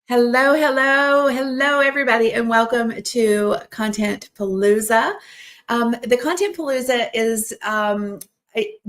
Hello, hello, hello, everybody, and welcome to Content Palooza. The Content Palooza is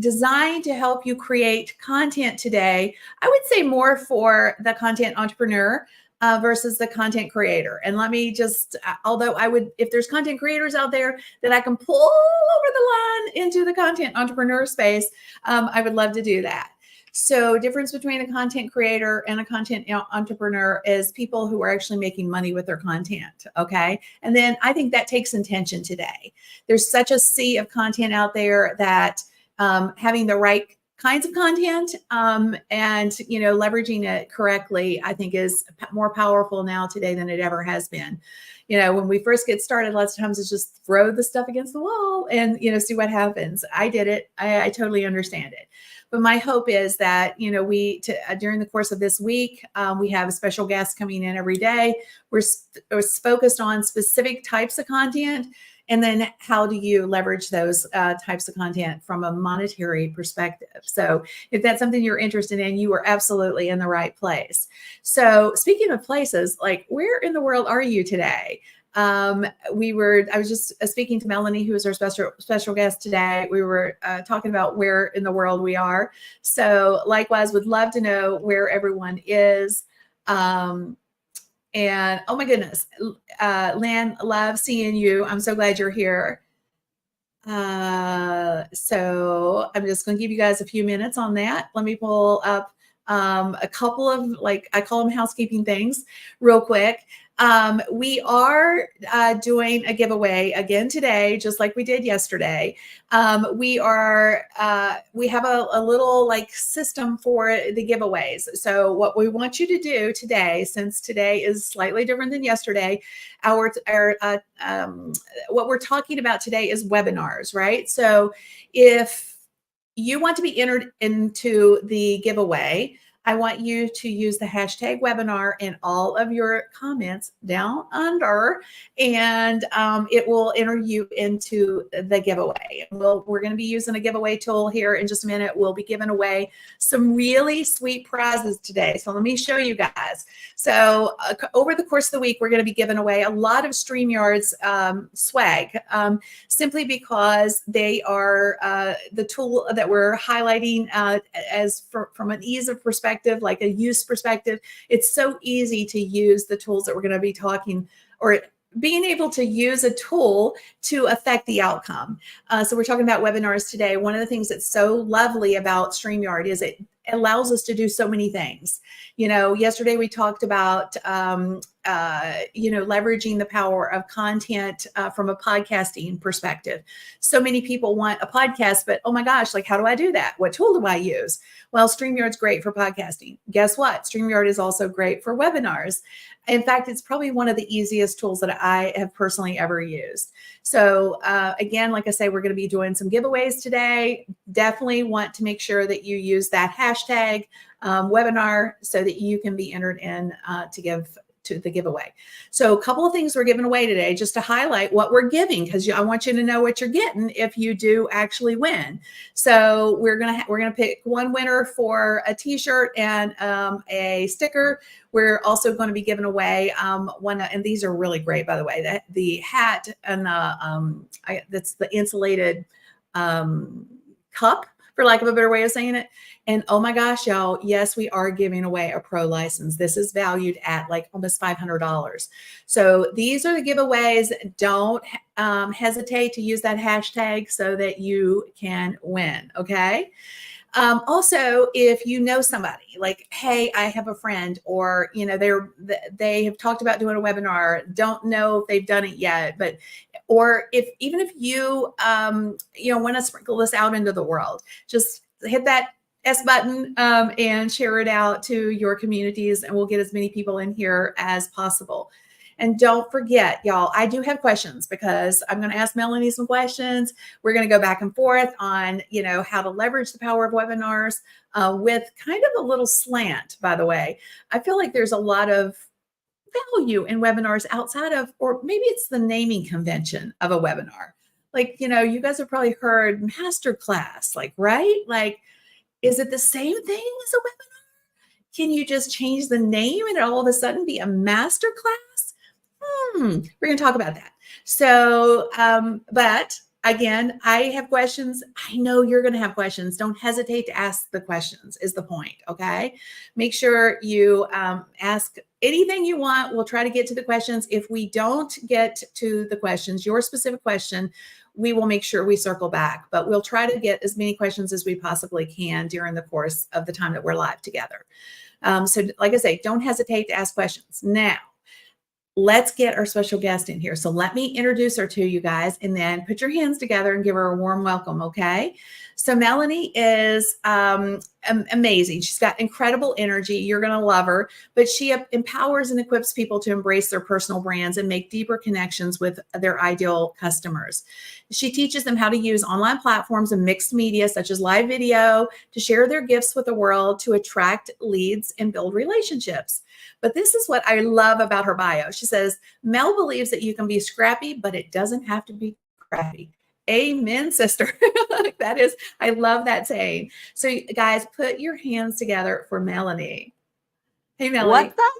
designed to help you create content today. I would say more for the content entrepreneur versus the content creator. And let me just, although I would, if there's content creators out there that I can pull over the line into the content entrepreneur space, I would love to do that. So difference between a content creator and a content entrepreneur is people who are actually making money with their content. Okay. And then I think that takes intention today. There's such a sea of content out there that having the right kinds of content and leveraging it correctly, I think is more powerful now today than it ever has been. When we first get started, lots of times it's just throw the stuff against the wall and see what happens. I did it. I totally understand it. But my hope is that, during the course of this week, we have special guests coming in every day. We're focused on specific types of content. And then how do you leverage those types of content from a monetary perspective? So if that's something you're interested in, you are absolutely in the right place. So speaking of places, like where in the world are you today? I was just speaking to Melanie, who is our special guest today. We were talking about where in the world we are. So likewise, would love to know where everyone is. And oh my goodness, Lan, love seeing you. I'm so glad you're here. So I'm just going to give you guys a few minutes on that. Let me pull up a couple of, I call them housekeeping things real quick. We are doing a giveaway again today, just like we did yesterday. We have a little system for the giveaways. So what we want you to do today, since today is slightly different than yesterday, what we're talking about today is webinars, right? So if you want to be entered into the giveaway, I want you to use the hashtag webinar in all of your comments down under, and it will enter you into the giveaway. We're going to be using a giveaway tool here in just a minute. We'll be giving away some really sweet prizes today. So let me show you guys. So over the course of the week, we're going to be giving away a lot of StreamYard's swag, simply because they are the tool that we're highlighting from an ease of perspective, like a use perspective. It's so easy to use the tools that we're going to be talking, or being able to use a tool to affect the outcome. So we're talking about webinars today. One of the things that's so lovely about StreamYard is it allows us to do so many things. Yesterday we talked about, leveraging the power of content from a podcasting perspective. So many people want a podcast, but oh my gosh, how do I do that? What tool do I use? Well, StreamYard's great for podcasting. Guess what? StreamYard is also great for webinars. In fact, it's probably one of the easiest tools that I have personally ever used. So again, like I say, we're going to be doing some giveaways today. Definitely want to make sure that you use that hashtag webinar so that you can be entered in to give to the giveaway. So a couple of things we're giving away today, just to highlight what we're giving, because I want you to know what you're getting if you do actually win. So we're gonna pick one winner for a T-shirt and a sticker. We're also going to be giving away one, and these are really great, by the way. The hat and that's the insulated cup, for lack of a better way of saying it. And oh my gosh, y'all, yes, we are giving away a pro license. This is valued at almost $500. So these are the giveaways. Don't hesitate to use that hashtag so that you can win, okay? Also, if you know somebody, hey, I have a friend, or they have talked about doing a webinar, don't know if they've done it yet, or even if you want to sprinkle this out into the world, just hit that S button and share it out to your communities, and we'll get as many people in here as possible. And don't forget, y'all, I do have questions, because I'm going to ask Melanie some questions. We're going to go back and forth on, how to leverage the power of webinars with kind of a little slant, by the way. I feel like there's a lot of value in webinars outside of, or maybe it's the naming convention of a webinar. You guys have probably heard Masterclass, right? Is it the same thing as a webinar? Can you just change the name and all of a sudden be a masterclass? We're going to talk about that. So, but again, I have questions. I know you're going to have questions. Don't hesitate to ask the questions, is the point. Okay. Make sure you ask anything you want. We'll try to get to the questions. If we don't get to the questions, your specific question, we will make sure we circle back, but we'll try to get as many questions as we possibly can during the course of the time that we're live together. So like I say, don't hesitate to ask questions. Now, let's get our special guest in here. So let me introduce her to you guys and then put your hands together and give her a warm welcome, okay? So Melanie is amazing. She's got incredible energy. You're going to love her, but she empowers and equips people to embrace their personal brands and make deeper connections with their ideal customers. She teaches them how to use online platforms and mixed media, such as live video, to share their gifts with the world, to attract leads and build relationships. But this is what I love about her bio. She says, Mel believes that you can be scrappy, but it doesn't have to be crappy. Amen, sister. That is, I love that saying. So guys, put your hands together for Melanie. Hey, Melanie. What's up?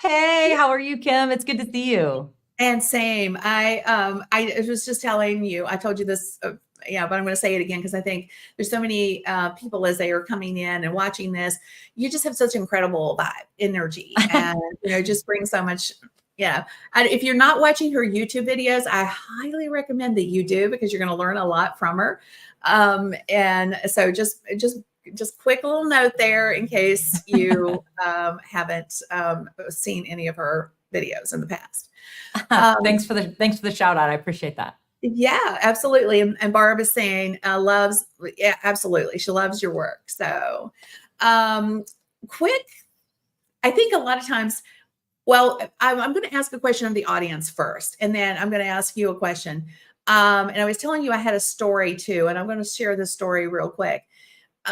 Hey, how are you, Kim? It's good to see you. And same. I was just telling you, I told you this, but I'm going to say it again because I think there's so many people as they are coming in and watching this. You just have such incredible vibe, energy, and just bring so much. Yeah. And if you're not watching her YouTube videos, I highly recommend that you do because you're going to learn a lot from her. And so just quick little note there in case you haven't seen any of her videos in the past. Thanks for the shout out. I appreciate that. Yeah, absolutely. And Barb is saying absolutely. She loves your work. So quick, I think a lot of times, well, I'm going to ask a question of the audience first, and then I'm going to ask you a question. And I was telling you I had a story too, and I'm going to share this story real quick.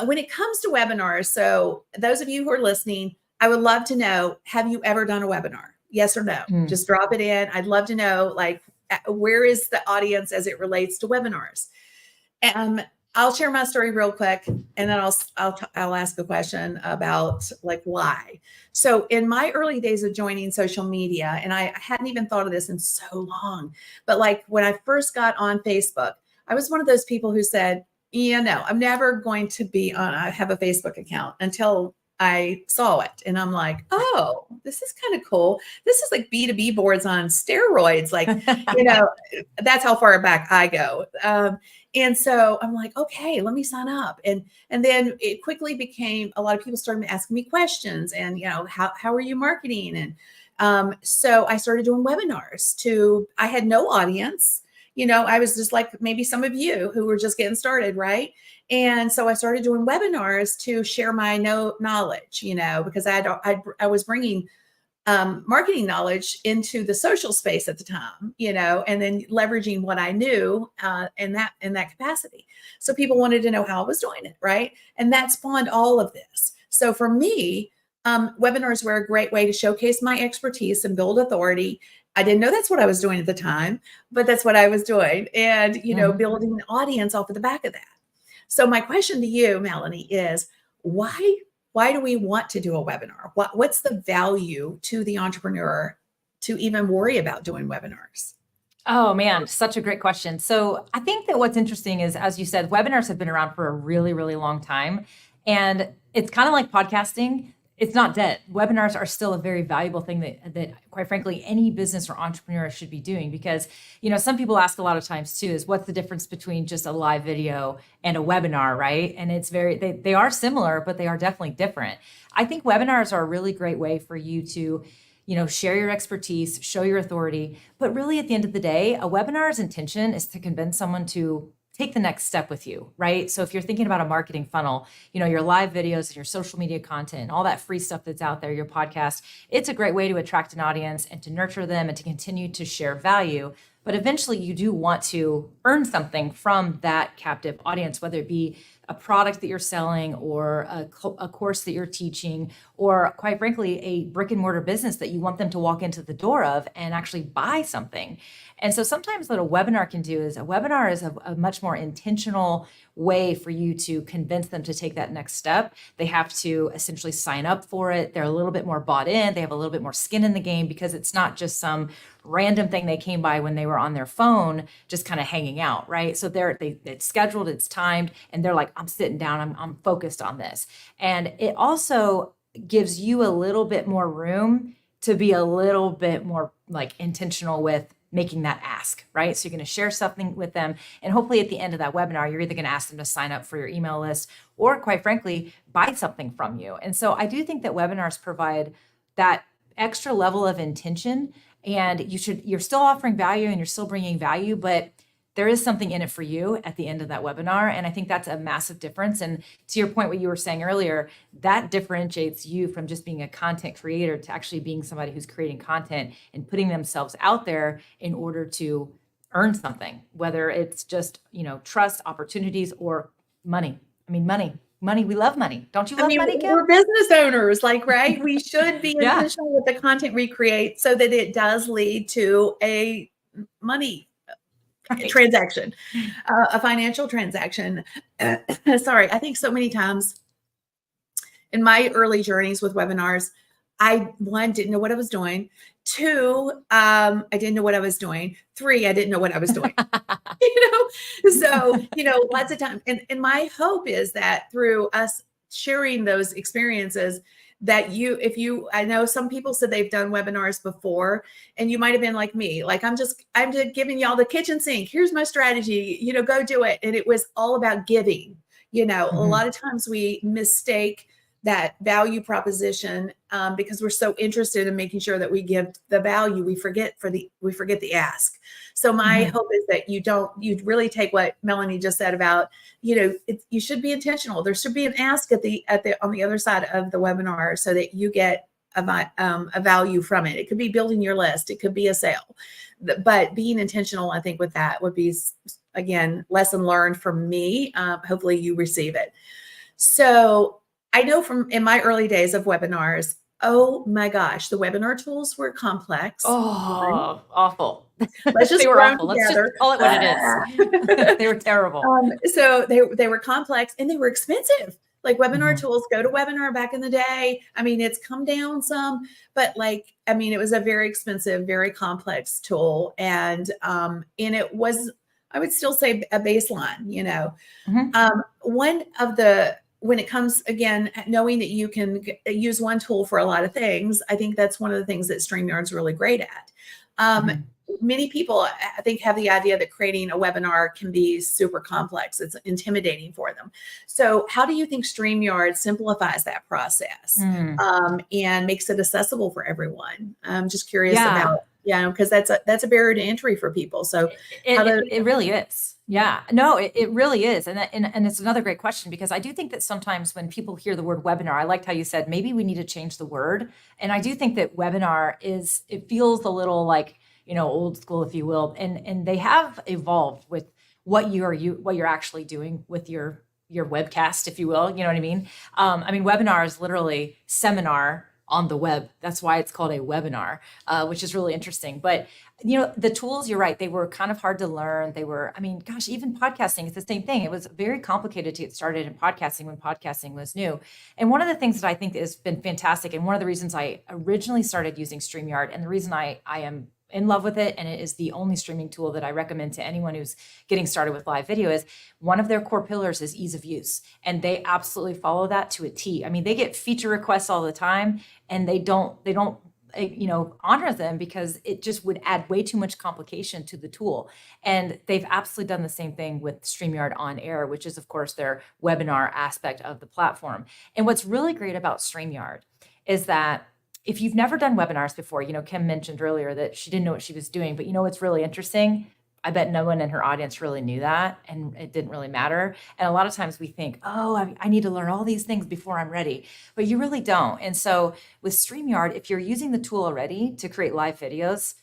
When it comes to webinars, so those of you who are listening, I would love to know, have you ever done a webinar? Yes or no? Just drop it in. I'd love to know, like, where is the audience as it relates to webinars? I'll share my story real quick, and then I'll ask a question about like why. So in my early days of joining social media, and I hadn't even thought of this in so long, but like when I first got on Facebook, I was one of those people who said, yeah, no, I'm never going to I have a Facebook account until I saw it. And I'm like, oh, this is kind of cool. This is like B2B boards on steroids. Like, that's how far back I go. And so I'm like, okay, let me sign up. And then it quickly became, a lot of people started asking me questions and, how are you marketing? And so I started doing webinars I had no audience. I was just like maybe some of you who were just getting started, right? And so I started doing webinars to share my knowledge, because I was bringing marketing knowledge into the social space at the time, and then leveraging what I knew in that capacity. So people wanted to know how I was doing it, right? And that spawned all of this. So for me, webinars were a great way to showcase my expertise and build authority. I didn't know that's what I was doing at the time, but that's what I was doing. And, building an audience off of the back of that. So my question to you, Melanie, is why do we want to do a webinar? What's the value to the entrepreneur to even worry about doing webinars? Oh man, such a great question. So I think that what's interesting is, as you said, webinars have been around for a really, really long time. And it's kind of like podcasting. It's not dead. Webinars are still a very valuable thing that quite frankly, any business or entrepreneur should be doing, because, some people ask a lot of times too, is what's the difference between just a live video and a webinar, right? And it's they are similar, but they are definitely different. I think webinars are a really great way for you to, share your expertise, show your authority. But really at the end of the day, a webinar's intention is to convince someone to take the next step with you, right? So if you're thinking about a marketing funnel, your live videos and your social media content, all that free stuff that's out there, your podcast, it's a great way to attract an audience and to nurture them and to continue to share value. But eventually you do want to earn something from that captive audience, whether it be a product that you're selling or a course that you're teaching, or quite frankly, a brick and mortar business that you want them to walk into the door of and actually buy something. And so sometimes what a webinar can do is a much more intentional way for you to convince them to take that next step. They have to essentially sign up for it. They're a little bit more bought in. They have a little bit more skin in the game because it's not just some random thing they came by when they were on their phone, just kind of hanging out, right? So it's scheduled, it's timed, and they're like, I'm sitting down, I'm focused on this. And it also gives you a little bit more room to be a little bit more like intentional with making that ask, right? So you're going to share something with them. And hopefully at the end of that webinar, you're either going to ask them to sign up for your email list or quite frankly, buy something from you. And so I do think that webinars provide that extra level of intention, and you're still offering value and you're still bringing value, but there is something in it for you at the end of that webinar. And I think that's a massive difference. And to your point, what you were saying earlier, that differentiates you from just being a content creator to actually being somebody who's creating content and putting themselves out there in order to earn something, whether it's just, trust, opportunities, or money. I mean, money. We love money. Don't you love money, Kim? We're business owners, right? We should be Yeah. intentional with the content we create so that it does lead to a money transaction, a financial transaction. Sorry, I think so many times in my early journeys with webinars, one, didn't know what I was doing. Two, I didn't know what I was doing. Three, I didn't know what I was doing. So, lots of time. And my hope is that through us sharing those experiences, that I know some people said they've done webinars before, and you might've been like me, like, I'm just giving y'all the kitchen sink. Here's my strategy, go do it. And it was all about giving, a lot of times we mistake that value proposition because we're so interested in making sure that we give the value, we forget the ask. So my hope is that you really take what Melanie just said about, you should be intentional. There should be an ask on the other side of the webinar so that you get a value from it. It could be building your list. It could be a sale, but being intentional, I think with that would be, again, lesson learned from me. Hopefully you receive it. So I know from in my early days of webinars, oh my gosh, the webinar tools were complex. Oh, awful. Let's just they were awful. together. Let's just call it what it is. They were terrible. So they were complex and they were expensive. Like webinar tools, go to webinar back in the day. I mean, it's come down some, but it was a very expensive, very complex tool. And it was, I would still say, a baseline, when it comes, again, knowing that you can use one tool for a lot of things, I think that's one of the things that StreamYard's really great at. Many people, I think, have the idea that creating a webinar can be super complex. It's intimidating for them. So how do you think StreamYard simplifies that process and makes it accessible for everyone? I'm just curious about, because that's a barrier to entry for people. So it really is. Yeah, no, it really is. And it's another great question, because I do think that sometimes when people hear the word webinar, I liked how you said, maybe we need to change the word. And I do think that webinar it feels a little like, old school, if you will. And they have evolved with what you're actually doing with your webcast, if you will. You know what I mean? Webinar is literally seminar on the web. That's why it's called a webinar, which is really interesting. But the tools, you're right, they were kind of hard to learn. They were, even podcasting, it's the same thing. It was very complicated to get started in podcasting when podcasting was new. And one of the things that I think has been fantastic, and one of the reasons I originally started using StreamYard, and the reason I am in love with it, and it is the only streaming tool that I recommend to anyone who's getting started with live video, is one of their core pillars is ease of use. And they absolutely follow that to a T. They get feature requests all the time, and they don't honor them because it just would add way too much complication to the tool. And they've absolutely done the same thing with StreamYard On Air, which is, of course, their webinar aspect of the platform. And what's really great about StreamYard is that if you've never done webinars before, Kim mentioned earlier that she didn't know what she was doing, but what's really interesting? I bet no one in her audience really knew that, and it didn't really matter. And a lot of times we think, I need to learn all these things before I'm ready, but you really don't. And so with StreamYard, if you're using the tool already to create live videos,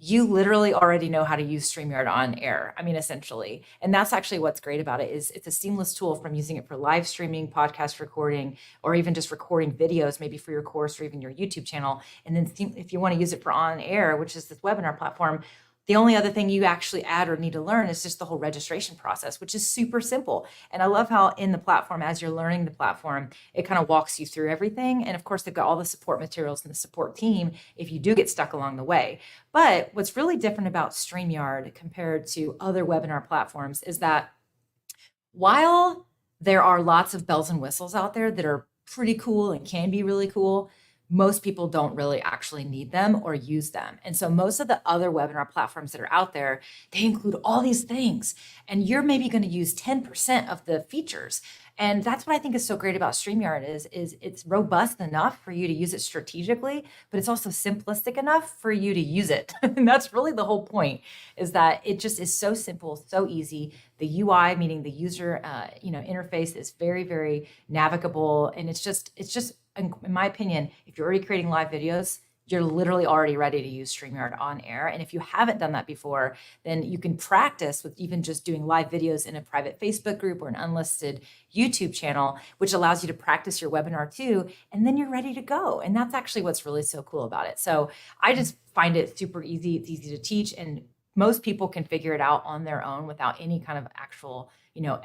you literally already know how to use StreamYard on air. I mean, essentially. And that's actually what's great about it is it's a seamless tool from using it for live streaming, podcast recording, or even just recording videos, maybe for your course or even your YouTube channel. And then if you want to use it for on air, which is this webinar platform, the only other thing you actually add or need to learn is just the whole registration process, which is super simple. And I love how in the platform, as you're learning the platform, it kind of walks you through everything. And of course, they've got all the support materials and the support team if you do get stuck along the way. But what's really different about StreamYard compared to other webinar platforms is that while there are lots of bells and whistles out there that are pretty cool and can be really cool, most people don't really actually need them or use them. And so most of the other webinar platforms that are out there, they include all these things, and you're maybe going to use 10% of the features. And that's what I think is so great about StreamYard is it's robust enough for you to use it strategically, but it's also simplistic enough for you to use it. And that's really the whole point, is that it just is so simple, so easy. The UI, meaning the user interface, is very, very navigable. And it's just, in my opinion, if you're already creating live videos, you're literally already ready to use StreamYard on air. And if you haven't done that before, then you can practice with even just doing live videos in a private Facebook group or an unlisted YouTube channel, which allows you to practice your webinar too. And then you're ready to go. And that's actually what's really so cool about it. So I just find it super easy. It's easy to teach, and most people can figure it out on their own without any kind of actual,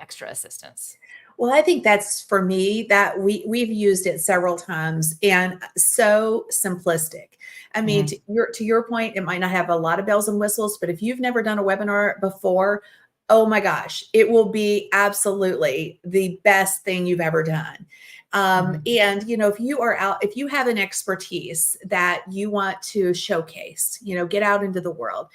extra assistance. Well, I think that's, for me, that we've used it several times, and so simplistic. I mean, to your point, it might not have a lot of bells and whistles, but if you've never done a webinar before, oh my gosh, it will be absolutely the best thing you've ever done. And if you have an expertise that you want to showcase, get out into the world.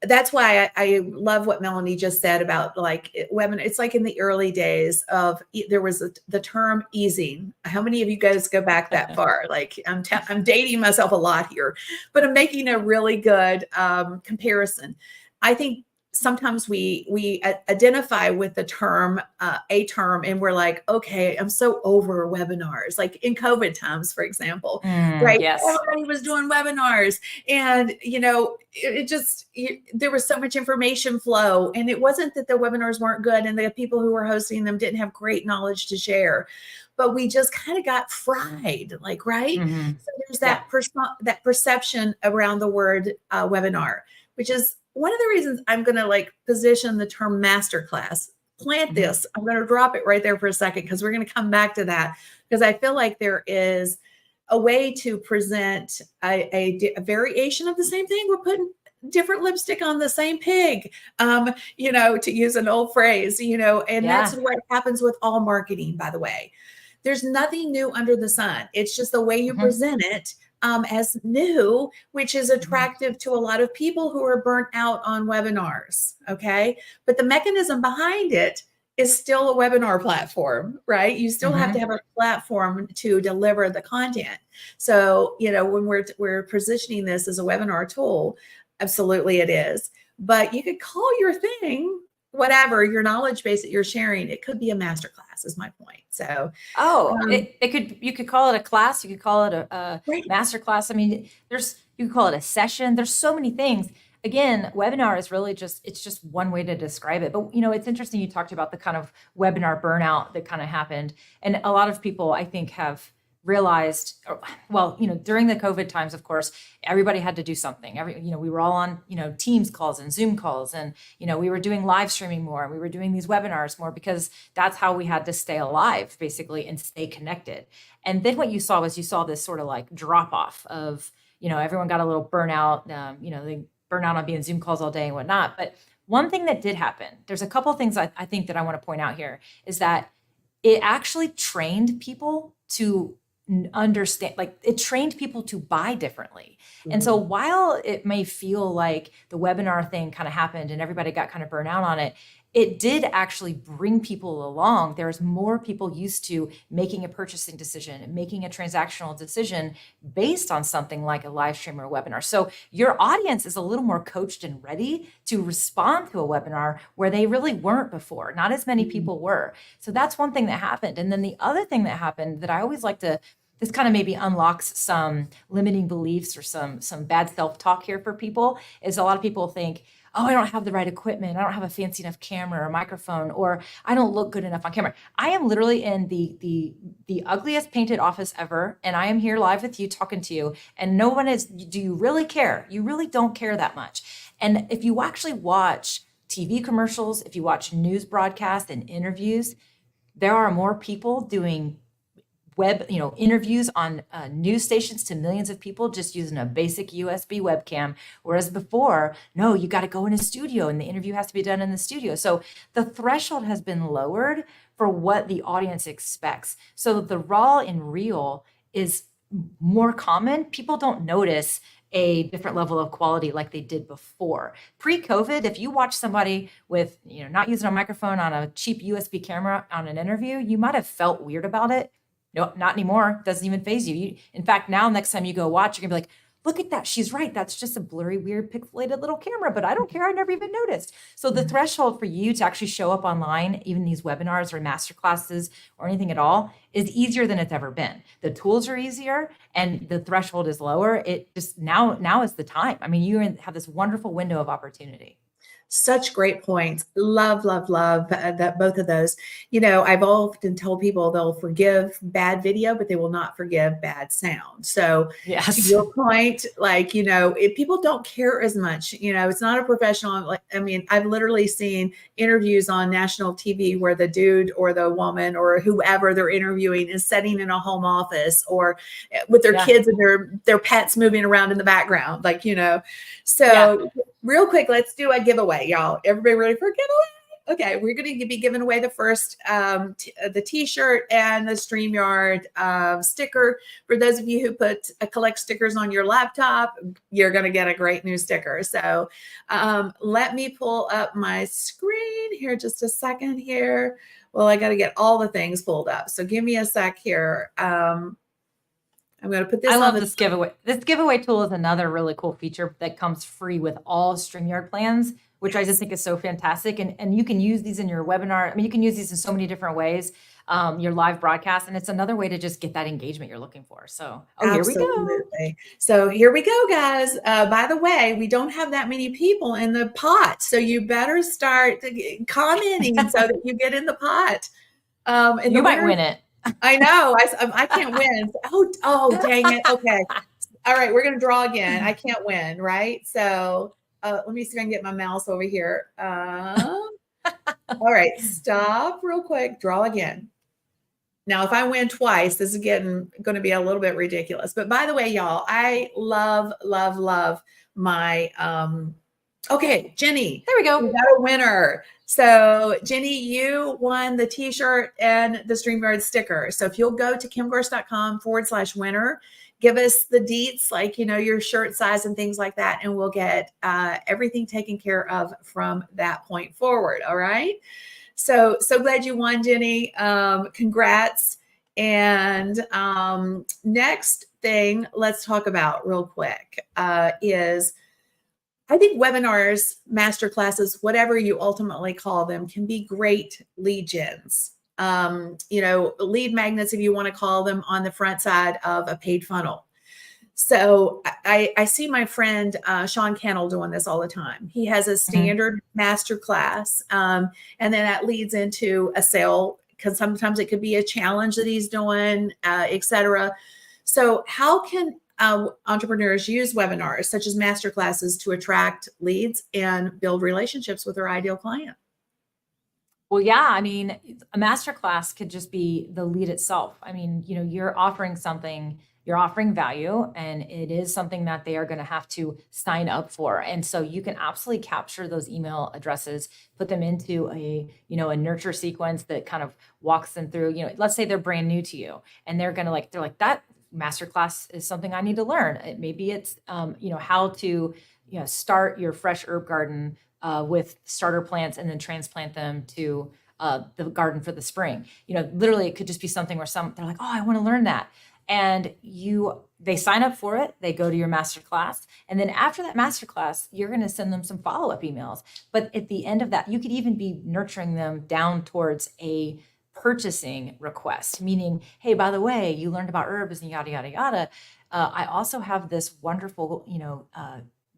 That's why I love what Melanie just said about webinar. It's like in the early days of, there was the term easing. How many of you guys go back that far? I'm dating myself a lot here, but I'm making a really good comparison. I think sometimes we identify with the term, and we're like, okay, I'm so over webinars. Like in COVID times, for example, right? Yes. Everybody was doing webinars, and there was so much information flow, and it wasn't that the webinars weren't good and the people who were hosting them didn't have great knowledge to share, but we just kind of got fried, right? Mm-hmm. So there's that perception around the word webinar, which is one of the reasons I'm going to position the term masterclass. Plant this. I'm going to drop it right there for a second, because we're going to come back to that, because I feel like there is a way to present a variation of the same thing. We're putting different lipstick on the same pig, to use an old phrase, and that's what happens with all marketing, by the way. There's nothing new under the sun. It's just the way you present it as new, which is attractive to a lot of people who are burnt out on webinars. Okay. But the mechanism behind it is still a webinar platform, right? You still have to have a platform to deliver the content. So, when we're positioning this as a webinar tool, absolutely it is. But you could call your thing whatever, your knowledge base that you're sharing. It could be a masterclass, is my point. So, you could call it a class. You could call it a masterclass. I mean, you could call it a session. There's so many things. Again, webinar is really it's just one way to describe it. But, it's interesting. You talked about the kind of webinar burnout that kind of happened. And a lot of people, I think, have realized, during the COVID times, of course, everybody had to do something. We were all on, Teams calls and Zoom calls, and, we were doing live streaming more, and we were doing these webinars more, because that's how we had to stay alive, basically, and stay connected. And then what you saw this sort of drop off of, everyone got a little burnout, they burn out on being Zoom calls all day and whatnot. But one thing that did happen, there's a couple of things I think that I want to point out here, is that it actually trained people to understand, it trained people to buy differently. And so while it may feel like the webinar thing kind of happened and everybody got kind of burnt out on it, it did actually bring people along. There's more people used to making a purchasing decision, making a transactional decision based on something like a live stream or a webinar. So your audience is a little more coached and ready to respond to a webinar where they really weren't before. Not as many people were. So that's one thing that happened. And then the other thing that happened that I always like to this kind of maybe unlocks some limiting beliefs or some bad self-talk here for people, is a lot of people think, oh, I don't have the right equipment. I don't have a fancy enough camera or microphone, or I don't look good enough on camera. I am literally in the ugliest painted office ever, and I am here live with you talking to you, and no one is, do you really care? You really don't care that much. And if you actually watch TV commercials, if you watch news broadcasts and interviews, there are more people doing interviews on news stations to millions of people just using a basic USB webcam. Whereas before, no, you got to go in a studio and the interview has to be done in the studio. So the threshold has been lowered for what the audience expects. So the raw and real is more common. People don't notice a different level of quality like they did before. Pre-COVID, if you watch somebody with, not using a microphone on a cheap USB camera on an interview, you might have felt weird about it. No, not anymore. Doesn't even faze you. In fact, now next time you go watch, you're gonna be like, look at that. She's right. That's just a blurry, weird, pixelated little camera, but I don't care. I never even noticed. So the threshold for you to actually show up online, even these webinars or masterclasses or anything at all, is easier than it's ever been. The tools are easier and the threshold is lower. It just now is the time. I mean, you have this wonderful window of opportunity. Such great points. Love, love, love that both of those. I've often told people they'll forgive bad video, but they will not forgive bad sound. So yes. To your point, if people don't care as much, it's not a professional. I've literally seen interviews on national TV where the dude or the woman or whoever they're interviewing is sitting in a home office or with their kids and their pets moving around in the background, So real quick, let's do a giveaway, y'all. Everybody ready for a giveaway? Okay, we're going to be giving away the first, the t-shirt and the StreamYard sticker. For those of you who collect stickers on your laptop, you're going to get a great new sticker. So let me pull up my screen here just a second here. Well, I got to get all the things pulled up. So give me a sec here. I'm going to put this I love this giveaway. This giveaway tool is another really cool feature that comes free with all StreamYard plans, which I just think is so fantastic. And you can use these in your webinar. You can use these in so many different ways, your live broadcast. And it's another way to just get that engagement you're looking for. So, here we go. So here we go, guys. By the way, we don't have that many people in the pot. So you better start commenting so that you get in the pot. And you might win it. I know. I can't win. Oh, dang it. Okay. All right. We're going to draw again. I can't win. Right. So let me see if I can get my mouse over here. All right. Stop real quick. Draw again. Now, if I win twice, this is going to be a little bit ridiculous. But by the way, y'all, I love, love, love my, okay, Jenny. There we go. We got a winner. So Jenny, you won the t-shirt and the StreamYard sticker. So if you'll go to kimgorst.com/winner, give us the deets, your shirt size and things like that. And we'll get everything taken care of from that point forward. All right. So glad you won, Jenny. Congrats. And next thing let's talk about real quick is I think webinars, masterclasses, whatever you ultimately call them, can be great lead gens. Lead magnets, if you want to call them, on the front side of a paid funnel. So I see my friend Sean Cannell doing this all the time. He has a standard masterclass, and then that leads into a sale, because sometimes it could be a challenge that he's doing, et cetera. So how can entrepreneurs use webinars such as masterclasses to attract leads and build relationships with their ideal client? Well, yeah, a masterclass could just be the lead itself. You're offering something, you're offering value, and it is something that they are going to have to sign up for. And so you can absolutely capture those email addresses, put them into a nurture sequence that kind of walks them through, let's say they're brand new to you and they're like, that masterclass is something I need to learn. Maybe it's, how to, start your fresh herb garden with starter plants and then transplant them to the garden for the spring. Literally it could just be something where they're like, oh, I want to learn that. And they sign up for it. They go to your masterclass. And then after that masterclass, you're going to send them some follow-up emails. But at the end of that, you could even be nurturing them down towards a purchasing request, meaning, hey, by the way, you learned about herbs and yada, yada, yada. I also have this wonderful,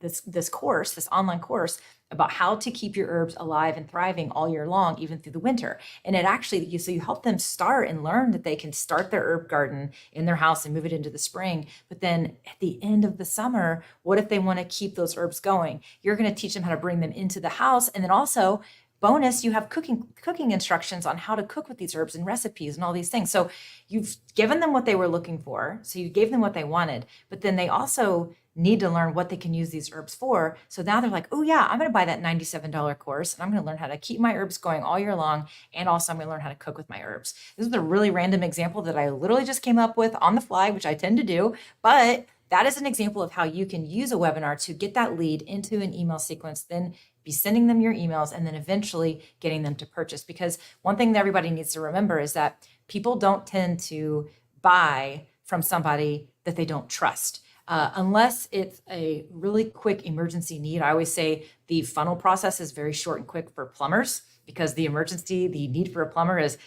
this course, this online course about how to keep your herbs alive and thriving all year long, even through the winter. And it actually, so you help them start and learn that they can start their herb garden in their house and move it into the spring. But then at the end of the summer, what if they want to keep those herbs going? You're going to teach them how to bring them into the house. And then also, bonus, you have cooking instructions on how to cook with these herbs and recipes and all these things. So you've given them what they were looking for. So you gave them what they wanted, but then they also need to learn what they can use these herbs for. So now they're like, oh yeah, I'm going to buy that $97 course and I'm going to learn how to keep my herbs going all year long. And also I'm going to learn how to cook with my herbs. This is a really random example that I literally just came up with on the fly, which I tend to do, but that is an example of how you can use a webinar to get that lead into an email sequence, then be sending them your emails, and then eventually getting them to purchase. Because one thing that everybody needs to remember is that people don't tend to buy from somebody that they don't trust. Unless it's a really quick emergency need. I always say the funnel process is very short and quick for plumbers, because the need for a plumber is,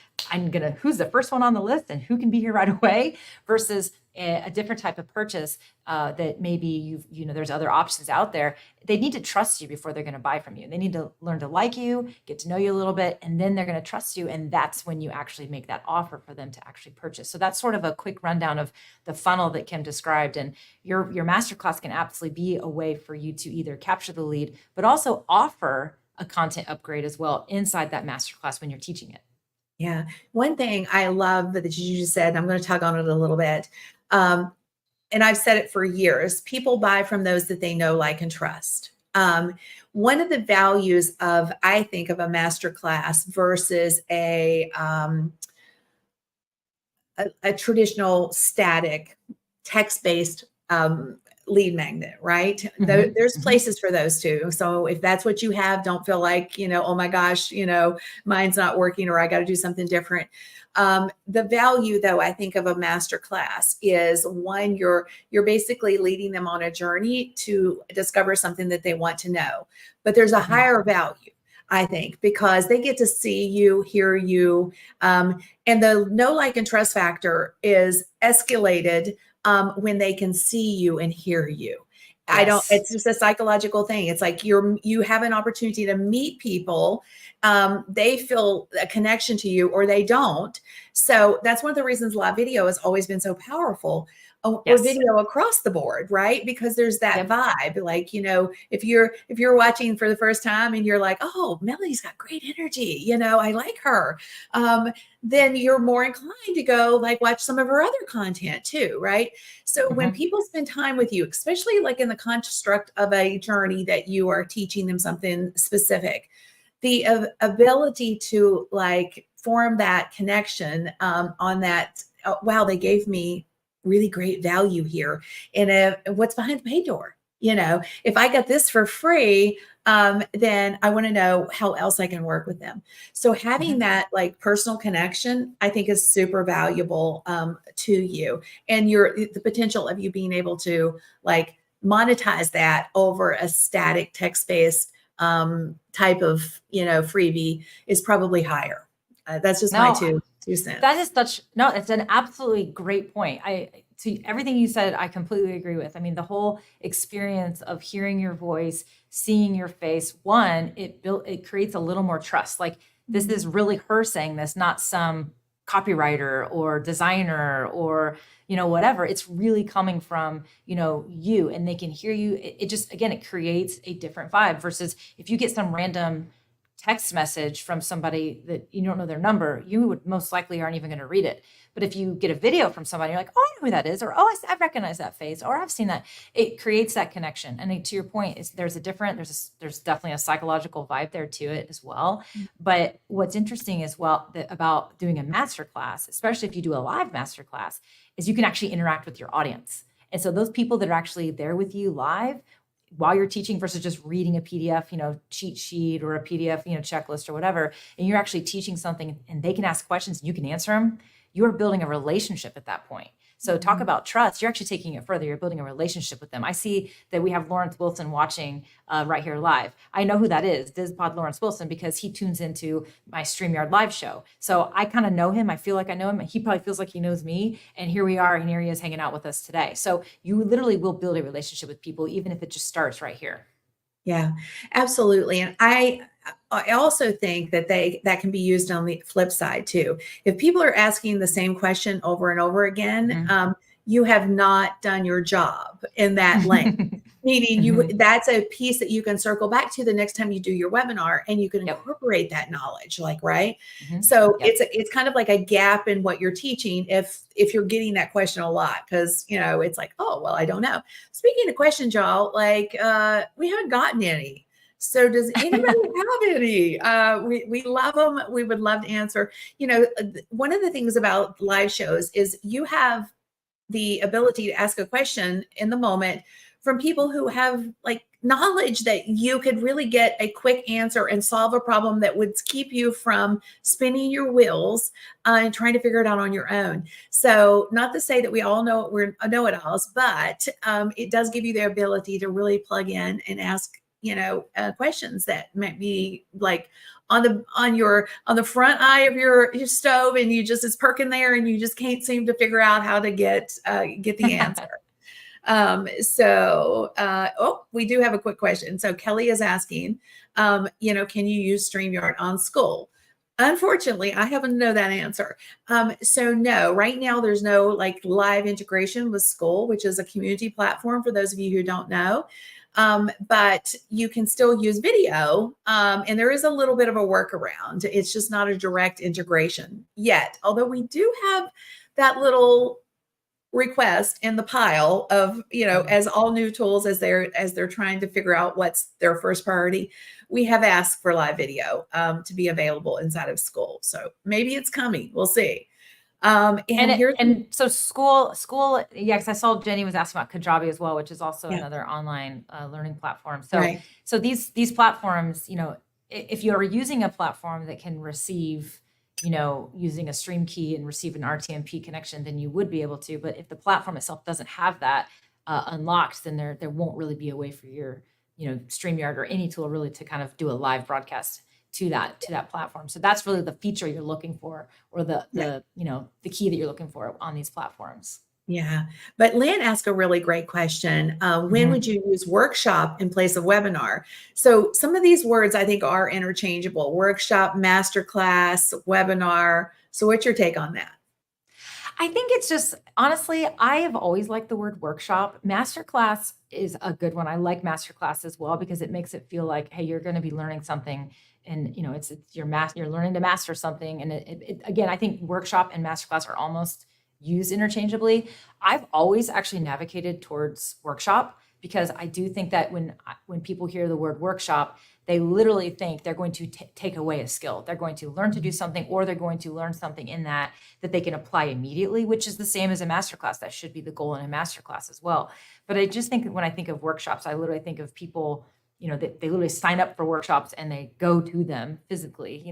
who's the first one on the list and who can be here right away, versus a different type of purchase that maybe there's other options out there. They need to trust you before they're going to buy from you. They need to learn to like you, get to know you a little bit, and then they're going to trust you. And that's when you actually make that offer for them to actually purchase. So that's sort of a quick rundown of the funnel that Kim described. And your masterclass can absolutely be a way for you to either capture the lead, but also offer a content upgrade as well inside that masterclass when you're teaching it. Yeah. One thing I love that you just said, and I'm going to tug on it a little bit. And I've said it for years, people buy from those that they know, like, and trust. One of the values I think of a masterclass versus a traditional static text-based lead magnet, right? Mm-hmm. There's places for those too. So if that's what you have, don't feel like, oh my gosh, mine's not working, or I got to do something different. The value, though, I think of a master class is one, you're basically leading them on a journey to discover something that they want to know. But there's a higher value, I think, because they get to see you, hear you. And the know, like, and trust factor is escalated when they can see you and hear you. Yes. It's just a psychological thing. It's like you have an opportunity to meet people. They feel a connection to you, or they don't. So that's one of the reasons live video has always been so powerful, or video across the board, right? Because there's that vibe. Like, if you're watching for the first time and you're like, oh, Melanie's got great energy, I like her. Then you're more inclined to go watch some of her other content too, right? So when people spend time with you, especially like in the construct of a journey that you are teaching them something specific, the ability to form that connection on that, wow, they gave me really great value here. And what's behind the pay door? If I got this for free, then I want to know how else I can work with them. So having that personal connection, I think, is super valuable to you, and the potential of you being able to monetize that over a static text-based type of freebie is probably higher. That's just my two cents. That is it's an absolutely great point. To everything you said, I completely agree with. I mean, the whole experience of hearing your voice, seeing your face, it creates a little more trust. Like, this is really her saying this, not some copywriter or designer or, whatever. It's really coming from, you, and they can hear you. It just, again, it creates a different vibe versus if you get some random text message from somebody that you don't know their number, you would most likely aren't even going to read it. But if you get a video from somebody, you're like, oh, I know who that is, or oh, I recognize that face, or I've seen that. It creates that connection. And to your point, there's definitely a psychological vibe there to it as well. But what's interesting as well about doing a masterclass, especially if you do a live masterclass, is you can actually interact with your audience. And so those people that are actually there with you live while you're teaching versus just reading a PDF, cheat sheet or a PDF, checklist or whatever, and you're actually teaching something and they can ask questions and you can answer them, you are building a relationship at that point. So talk about trust. You're actually taking it further. You're building a relationship with them. I see that we have Lawrence Wilson watching right here live. I know who that is, DizPod Lawrence Wilson, because he tunes into my StreamYard live show. So I kind of know him. I feel like I know him. He probably feels like he knows me. And here we are, and here he is hanging out with us today. So you literally will build a relationship with people, even if it just starts right here. Yeah, absolutely. And I also think that that can be used on the flip side too. If people are asking the same question over and over again, you have not done your job in that lane. Meaning that's a piece that you can circle back to the next time you do your webinar, and you can incorporate that knowledge, like, right. So it's kind of like a gap in what you're teaching if you're getting that question a lot, because it's like, oh well, I don't know. Speaking of questions, y'all, like we haven't gotten any. So does anybody have any? We love them. We would love to answer. One of the things about live shows is you have the ability to ask a question in the moment from people who have like knowledge that you could really get a quick answer and solve a problem that would keep you from spinning your wheels and trying to figure it out on your own. So not to say that we all we're know-it-alls, but it does give you the ability to really plug in and ask questions that might be like on the front eye of your stove, and it's perking there, and you just can't seem to figure out how to get the answer. We do have a quick question. So Kelly is asking, can you use StreamYard on school? Unfortunately, I happen to know that answer. So no, right now there's no like live integration with School, which is a community platform for those of you who don't know. But you can still use video, and there is a little bit of a workaround. It's just not a direct integration yet, although we do have that little request in the pile of, as all new tools, as they're trying to figure out what's their first priority, we have asked for live video to be available inside of School. So maybe it's coming. We'll see. So school, yeah, because I saw Jenny was asking about Kajabi as well, which is also another online learning platform. So, so these platforms, if you're using a platform that can receive, using a stream key and receive an RTMP connection, then you would be able to. But if the platform itself doesn't have that unlocked, then there won't really be a way for your, StreamYard or any tool really to kind of do a live broadcast to that platform. So that's really the feature you're looking for, or the key that you're looking for on these platforms. Yeah. But Lynn asked a really great question. When would you use workshop in place of webinar? So some of these words I think are interchangeable: workshop, masterclass, webinar. So what's your take on that? I think it's just, honestly, I have always liked the word workshop. Masterclass is a good one. I like masterclass as well, because it makes it feel like, hey, you're going to be learning something, and it's you're learning to master something. And again, I think workshop and masterclass are almost used interchangeably. I've always actually navigated towards workshop, because I do think that when people hear the word workshop, they literally think they're going to take away a skill. They're going to learn to do something, or they're going to learn something in that they can apply immediately, which is the same as a masterclass. That should be the goal in a masterclass as well. But I just think that when I think of workshops, I literally think of people, they literally sign up for workshops and they go to them physically,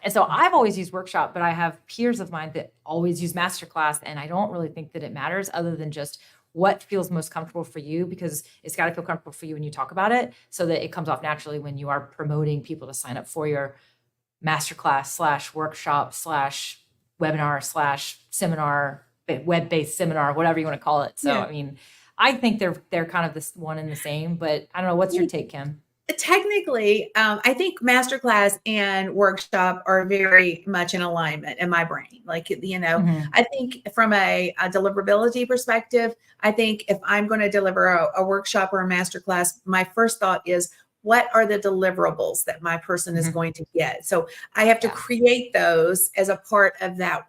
And so I've always used workshop, but I have peers of mine that always use masterclass. And I don't really think that it matters, other than just what feels most comfortable for you, because it's got to feel comfortable for you when you talk about it, so that it comes off naturally when you are promoting people to sign up for your masterclass / workshop / webinar / seminar, web-based seminar, whatever you want to call it. So, I mean, I think they're kind of this one and the same, but I don't know. What's your take, Kim? Technically, I think masterclass and workshop are very much in alignment in my brain. Like, I think from a deliverability perspective, I think if I'm going to deliver a workshop or a masterclass, my first thought is, what are the deliverables that my person is going to get? So I have to create those as a part of that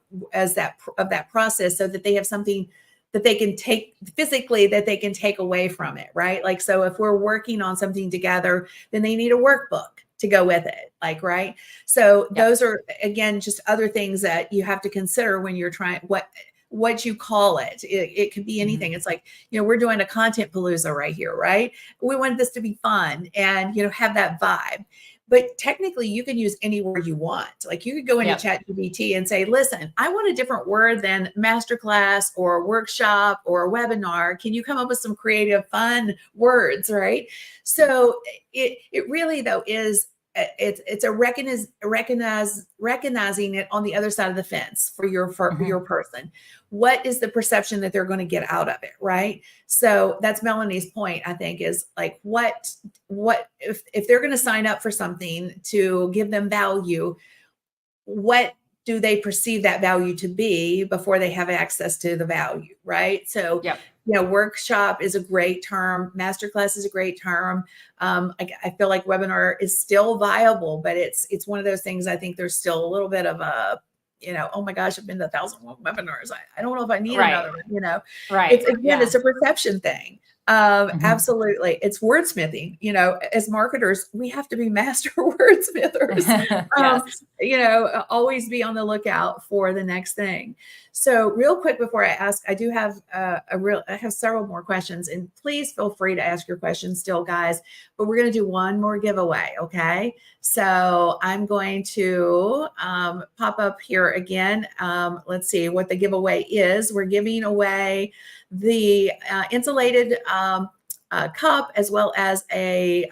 process, so that they have something that they can take physically, that they can take away from it, right? Like, so if we're working on something together, then they need a workbook to go with it, like, right? So those are, again, just other things that you have to consider when you're trying, what you call it. It could be anything. It's like, we're doing a content palooza right here, right? We want this to be fun and, have that vibe. but technically you can use any word you want. Like you could go into ChatGPT and say, listen, I want a different word than masterclass or workshop or webinar. Can you come up with some creative, fun words, right? So it really though is, it's a recognizing it on the other side of the fence for your person. What is the perception that they're going to get out of it, right? So that's Melanie's point, I think, is like what if they're going to sign up for something to give them value, what do they perceive that value to be before they have access to the value, right? So workshop is a great term. Masterclass is a great term. I feel like webinar is still viable, but it's one of those things. I think there's still a little bit of a, oh my gosh, I've been to 1,000 webinars. I don't know if I need another one, It's a perception thing. Absolutely. It's wordsmithing, as marketers, we have to be master wordsmithers, always be on the lookout for the next thing. So real quick before I ask, I do have I have several more questions, and please feel free to ask your questions still, guys, but we're going to do one more giveaway. Okay. So I'm going to pop up here again. Let's see what the giveaway is. We're giving away the insulated cup as well as a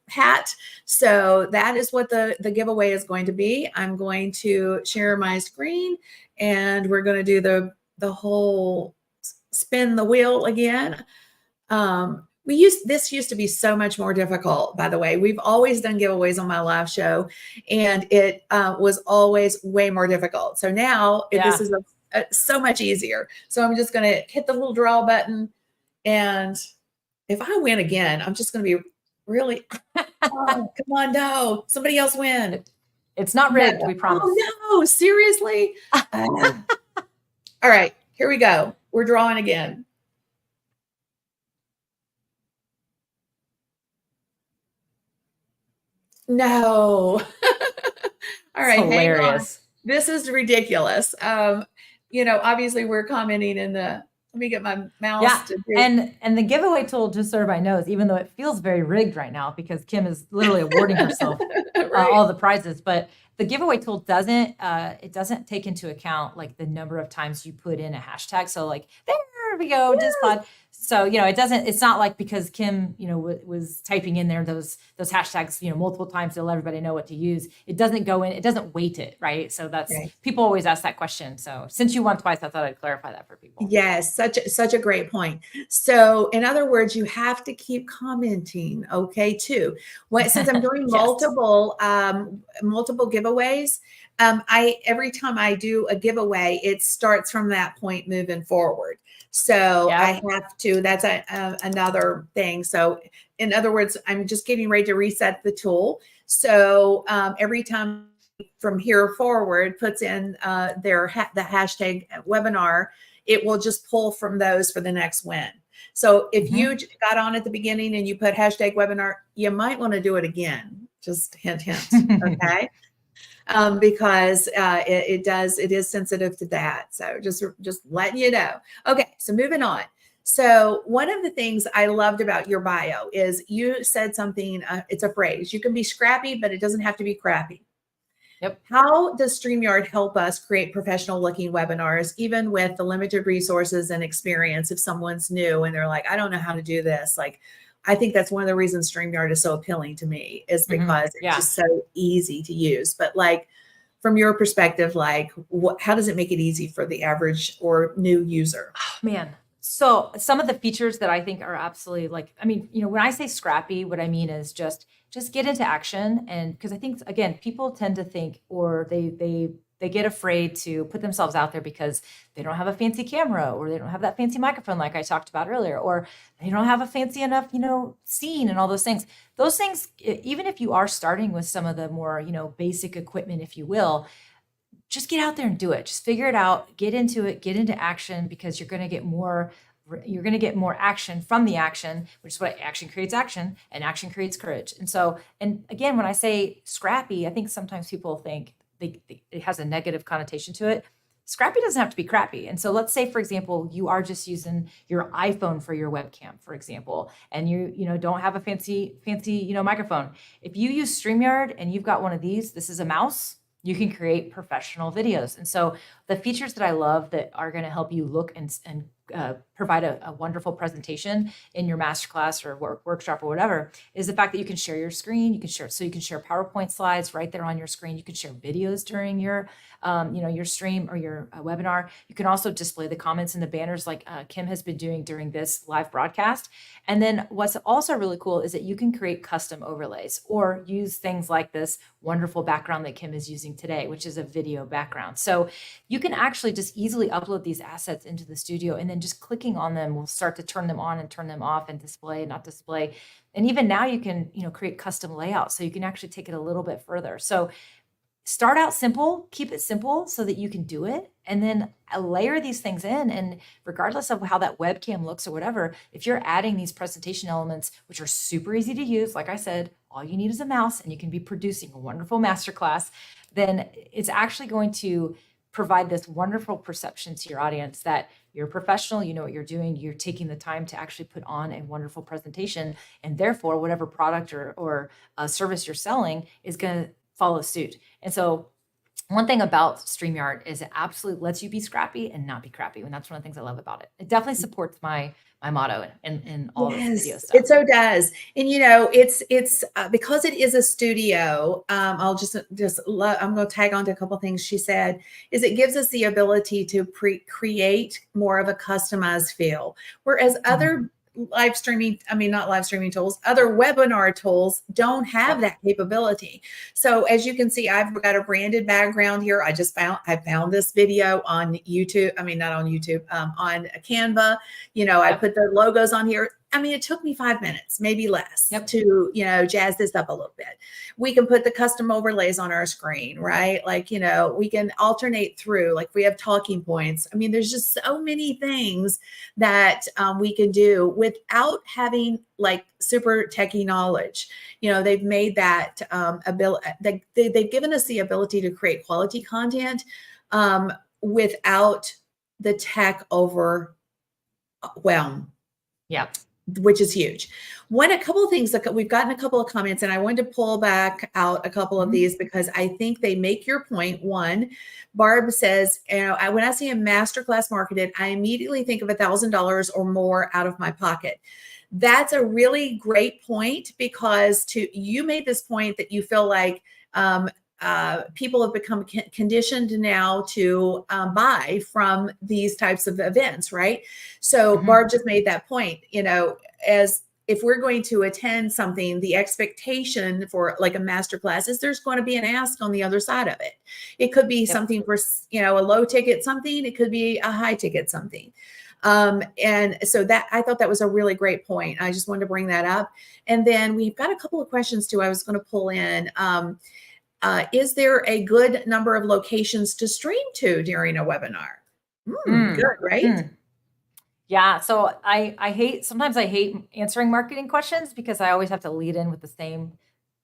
hat. So that is what the giveaway is going to be. I'm going to share my screen and we're going to do the whole spin the wheel again. This used to be so much more difficult, by the way. We've always done giveaways on my live show, and it was always way more difficult. So now this is so much easier. So I'm just going to hit the little draw button, and if I win again, I'm just going to be really, oh, come on, no, somebody else win. It's not rigged, we promise. Oh no, seriously? All right, here we go. We're drawing again. No. All right. Hilarious. This is ridiculous. Obviously we're commenting in the, let me get my mouse to do. And the giveaway tool just sort of, I knows, even though it feels very rigged right now because Kim is literally awarding herself all the prizes, but the giveaway tool doesn't take into account like the number of times you put in a hashtag. So like, there we go, Dispod. So, it's not like because Kim, was typing in there those hashtags, multiple times to let everybody know what to use. It doesn't go in, it doesn't weight it, right? So that's, people always ask that question. So since you won twice, I thought I'd clarify that for people. Yes, such a great point. So in other words, you have to keep commenting, okay, too. Since I'm doing multiple giveaways, every time I do a giveaway, it starts from that point moving forward. So I have to, that's another thing. So in other words, I'm just getting ready to reset the tool. So every time from here forward puts in the hashtag webinar, it will just pull from those for the next win. So if you got on at the beginning and you put hashtag webinar, you might want to do it again. Just hint, okay? Because it is sensitive to that. So just letting you know. Okay, so moving on. So one of the things I loved about your bio is you said something, it's a phrase, you can be scrappy, but it doesn't have to be crappy. Yep. How does StreamYard help us create professional looking webinars, even with the limited resources and experience? If someone's new and they're like, I don't know how to do this, like, I think that's one of the reasons StreamYard is so appealing to me, is because it's just so easy to use. But like, from your perspective, like how does it make it easy for the average or new user? Oh, man. So some of the features that I think are absolutely when I say scrappy, what I mean is just get into action. And because I think, again, people tend to think, or they get afraid to put themselves out there because they don't have a fancy camera, or they don't have that fancy microphone like I talked about earlier, or they don't have a fancy enough, scene and all those things. Those things, even if you are starting with some of the more, basic equipment, if you will, just get out there and do it. Just figure it out, get into it, get into action, because you're going to get more action from the action, which is what action creates action, and action creates courage. And again, when I say scrappy, I think sometimes people think it has a negative connotation to it. scrappy doesn't have to be crappy. And so let's say, for example, you are just using your iPhone for your webcam, for example, and you don't have a fancy, microphone. If you use StreamYard and you've got one of these, this is a mouse, you can create professional videos. And so the features that I love that are going to help you look and provide a wonderful presentation in your masterclass or workshop or whatever is the fact that you can share your screen. You can share PowerPoint slides right there on your screen. You can share videos during your stream or your webinar. You can also display the comments and the banners like Kim has been doing during this live broadcast. And then what's also really cool is that you can create custom overlays or use things like this wonderful background that Kim is using today, which is a video background. So you can actually just easily upload these assets into the studio, and then just clicking on them will start to turn them on and turn them off and display, not display. And even now you can, create custom layouts. So you can actually take it a little bit further. So start out simple, keep it simple so that you can do it, and then layer these things in. And regardless of how that webcam looks or whatever, if you're adding these presentation elements, which are super easy to use, like I said, all you need is a mouse and you can be producing a wonderful masterclass, then it's actually going to provide this wonderful perception to your audience that you're a professional, you know what you're doing, you're taking the time to actually put on a wonderful presentation, and therefore whatever product or service you're selling is going to follow suit. And so one thing about StreamYard is it absolutely lets you be scrappy and not be crappy. And that's one of the things I love about it. It definitely supports my motto in all this video stuff. It so does. And it's because it is a studio. I'm going to tag on to a couple of things she said. Is it gives us the ability to create more of a customized feel, whereas other not live streaming tools, other webinar tools don't have that capability. So as you can see, I've got a branded background here. I found this video on YouTube. Not on YouTube, on Canva. I put the logos on here. It took me 5 minutes, maybe less, to, jazz this up a little bit. We can put the custom overlays on our screen, right? We can alternate through, like we have talking points. There's just so many things that we can do without having like super techie knowledge. They've made that ability, they've given us the ability to create quality content without the tech overwhelm. Yeah. Which is huge. A couple of things that we've gotten a couple of comments, and I wanted to pull back out a couple of these because I think they make your point. One, Barb says, when I see a masterclass marketed, I immediately think of $1,000 or more out of my pocket. That's a really great point because you made this point that you feel like people have become conditioned now to buy from these types of events, right? So Barb just made that point, as if we're going to attend something, the expectation for like a masterclass is there's going to be an ask on the other side of it. It could be something for, a low ticket something. It could be a high ticket something. And so that, I thought that was a really great point. I just wanted to bring that up. And then we've got a couple of questions too. I was going to pull in. Is there a good number of locations to stream to during a webinar? Good, right? Yeah. So sometimes I hate answering marketing questions because I always have to lead in with the same,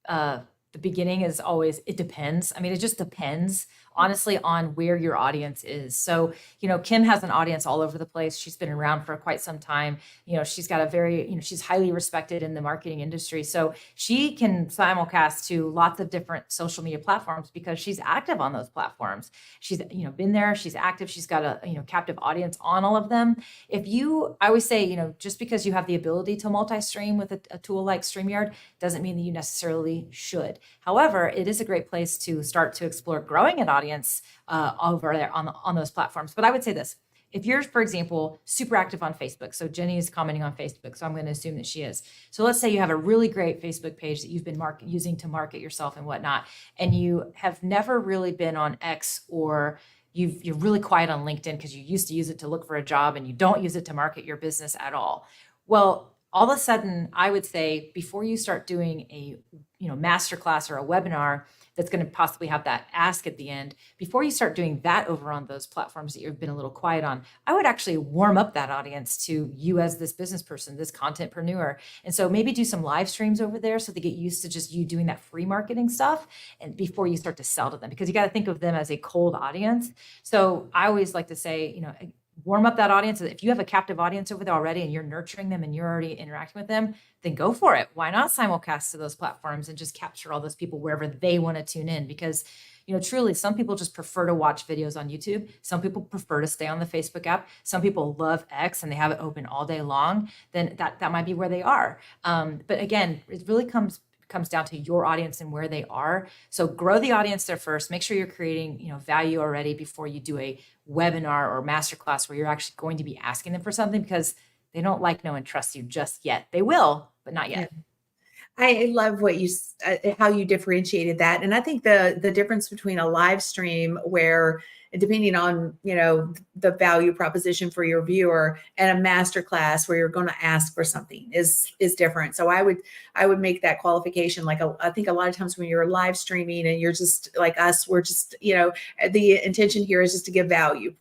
the beginning is always, it depends. It just depends honestly on where your audience is. So, Kim has an audience all over the place. She's been around for quite some time. She's got a very, she's highly respected in the marketing industry. So she can simulcast to lots of different social media platforms because she's active on those platforms. She's, been there, she's active. She's got a, captive audience on all of them. I always say, just because you have the ability to multi-stream with a tool like StreamYard doesn't mean that you necessarily should. However, it is a great place to start to explore growing an audience over there on those platforms. But I would say this, if you're, for example, super active on Facebook, so Jenny is commenting on Facebook, so I'm going to assume that she is. So let's say you have a really great Facebook page that you've been using to market yourself and whatnot, and you have never really been on X, or you're really quiet on LinkedIn because you used to use it to look for a job and you don't use it to market your business at all. Well, all of a sudden, I would say before you start doing a, masterclass or a webinar that's going to possibly have that ask at the end, before you start doing that over on those platforms that you've been a little quiet on, I would actually warm up that audience to you as this business person, this contentpreneur. And so maybe do some live streams over there so they get used to just you doing that free marketing stuff, and before you start to sell to them, because you got to think of them as a cold audience. So I always like to say, warm up that audience. If you have a captive audience over there already and you're nurturing them and you're already interacting with them, then go for it. Why not simulcast to those platforms and just capture all those people wherever they want to tune in? Because, truly, some people just prefer to watch videos on YouTube. Some people prefer to stay on the Facebook app. Some people love X and they have it open all day long. Then that might be where they are. But again, it really comes down to your audience and where they are. So grow the audience there first. Make sure you're creating, value already before you do a webinar or masterclass where you're actually going to be asking them for something, because they don't like, know, and trust you just yet. They will, but not yet. Yeah. I love what how you differentiated that. And I think the difference between a live stream where, depending on, the value proposition for your viewer, and a masterclass where you're going to ask for something is different. So I would make that qualification. I think a lot of times when you're live streaming and you're just like us, we're just, the intention here is just to give value,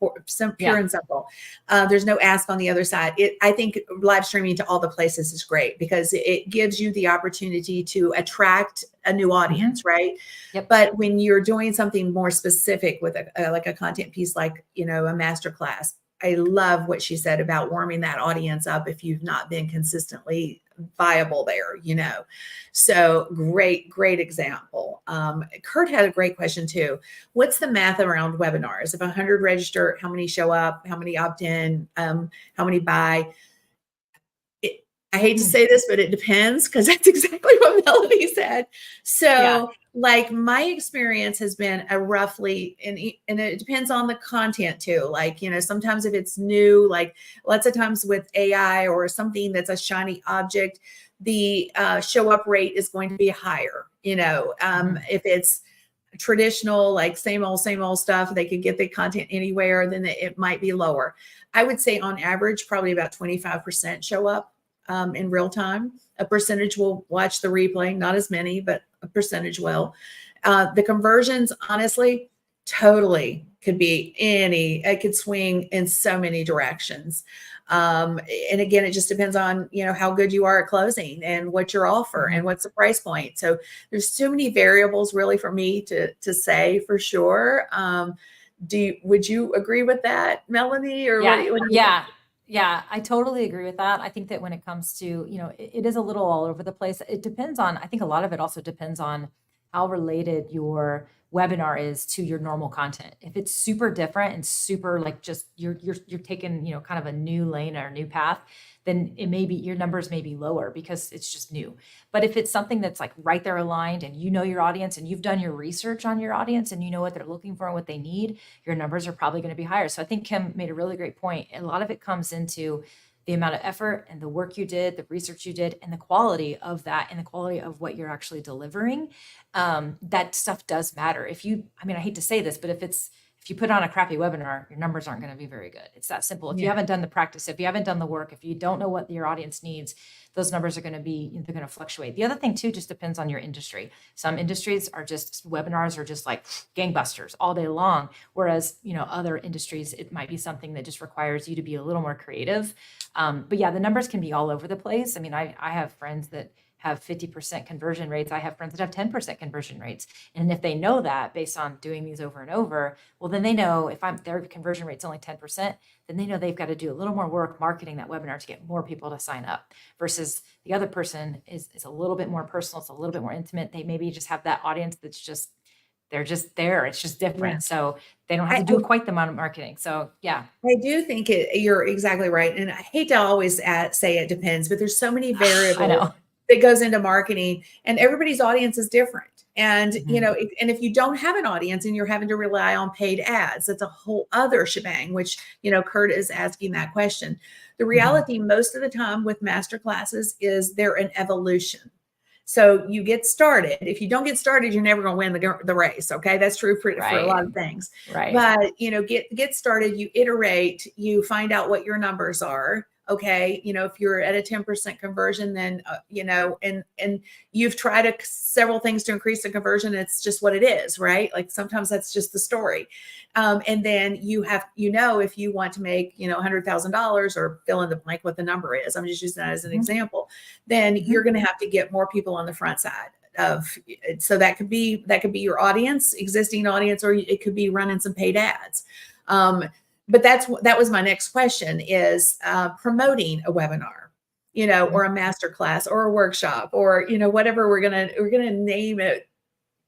pure and simple. There's no ask on the other side. I think live streaming to all the places is great because it gives you the opportunity to attract a new audience, right? Yep. But when you're doing something more specific with a content piece, like, a masterclass, I love what she said about warming that audience up if you've not been consistently viable there, So great example. Kurt had a great question too. What's the math around webinars? If 100 register, how many show up? How many opt in? How many buy? I hate to say this, but it depends, because that's exactly what Melody said. So like my experience has been a roughly, and it depends on the content too. Like, sometimes if it's new, like lots of times with AI or something that's a shiny object, the show up rate is going to be higher. If it's traditional, like same old stuff, they could get the content anywhere, then it might be lower. I would say on average, probably about 25% show up in real time. A percentage will watch the replay, not as many, but a percentage will. The conversions, honestly, totally could be it could swing in so many directions. And again, it just depends on, how good you are at closing and what your offer and what's the price point. So there's so many variables really for me to say for sure. Would you agree with that, Melanie? Or what do you think? Yeah, I totally agree with that. I think that when it comes to, it is a little all over the place. It depends on, I think a lot of it also depends on how related your webinar is to your normal content. If it's super different and super like just you're taking, kind of a new lane or a new path, then it may be your numbers may be lower because it's just new. But if it's something that's like right there aligned and your audience and you've done your research on your audience and you know what they're looking for and what they need, your numbers are probably going to be higher. So I think Kim made a really great point. A lot of it comes into the amount of effort and the work you did, the research you did, and the quality of that, and the quality of what you're actually delivering. That stuff does matter. I hate to say this, but if you put on a crappy webinar, your numbers aren't going to be very good. It's that simple. If you haven't done the practice, if you haven't done the work, if you don't know what your audience needs, those numbers are going to they're going to fluctuate. The other thing too, just depends on your industry. Some industries webinars are just like gangbusters all day long. Whereas, other industries, it might be something that just requires you to be a little more creative. But yeah, the numbers can be all over the place. I have friends that have 50% conversion rates. I have friends that have 10% conversion rates. And if they know that based on doing these over and over, well, then they know if their conversion rate's only 10%, then they know they've got to do a little more work marketing that webinar to get more people to sign up, versus the other person is a little bit more personal. It's a little bit more intimate. They maybe just have that audience that's they're just there. It's just different. Yeah. So they don't have to do quite the amount of marketing. So yeah. I do think you're exactly right. And I hate to always say it depends, but there's so many variables. I know. That goes into marketing, and everybody's audience is different. And, and if you don't have an audience and you're having to rely on paid ads, that's a whole other shebang, which, Kurt is asking that question. The reality most of the time with masterclasses is they're an evolution. So you get started. If you don't get started, you're never going to win the race. Okay. That's true for a lot of things. Right. But, get started, you iterate, you find out what your numbers are. Okay. If you're at a 10% conversion, then, and you've tried several things to increase the conversion. It's just what it is, right? Like sometimes that's just the story. And then you have, if you want to make, $100,000 or fill in the blank what the number is, I'm just using that as an example, then you're going to have to get more people on the front side of, so that could be your audience, existing audience, or it could be running some paid ads. But that was my next question is promoting a webinar, or a masterclass or a workshop or, whatever we're going to name it,